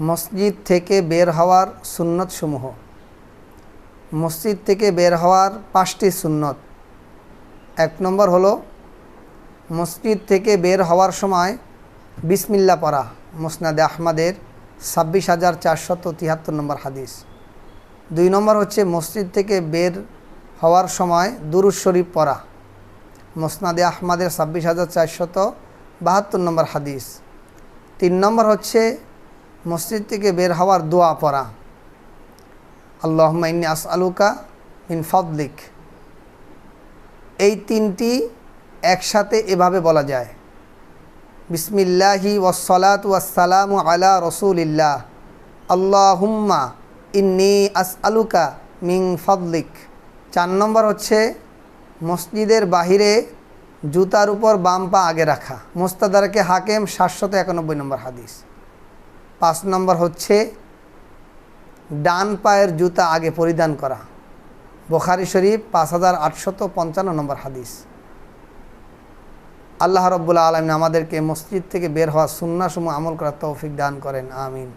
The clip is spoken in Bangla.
মসজিদ থেকে বের হওয়ার সুন্নতসমূহ। মসজিদ থেকে বের হওয়ার 5টি সুন্নত। 1 নম্বর হলো মসজিদ থেকে বের হওয়ার সময় বিসমিল্লাহ পড়া, মুসনাদে আহমদের 26,473 নম্বর হাদিস। 2 নম্বর হচ্ছে মসজিদ থেকে বের হওয়ার সময় দুরূদ শরীফ পড়া, মুসনাদে আহমদের 26,472 নম্বর হাদিস। 3 নম্বর হচ্ছে মসজিদ থেকে বের হওয়ার দোয়া পড়া, আল্লাহুম্মা ইন্নী আসআলুকা মিন ফাদলিক। এই 3টি একসাথে এভাবে বলা যায়, বিসমিল্লাহি ওয়াসসালাতু ওয়াসসালামু আলা রাসূলিল্লাহ, আল্লাহুম্মা ইন্নী আসআলুকা মিন ফাদলিক। 4 নম্বর হচ্ছে মসজিদের বাহিরে জুতার উপর বাম পা আগে রাখা, মুস্তাদরাকে হাকিম 791 নম্বর হাদিস। 5 নম্বর হচ্ছে ডান পায়ের জুতা আগে পরিধান করা, বুখারী শরীফ 5855 নম্বর হাদিস। আল্লাহ রাব্বুল আলামিন আমাদেরকে মসজিদ থেকে বের হওয়া সুন্নাহসমূহ আমল করার তৌফিক দান করেন, আমিন।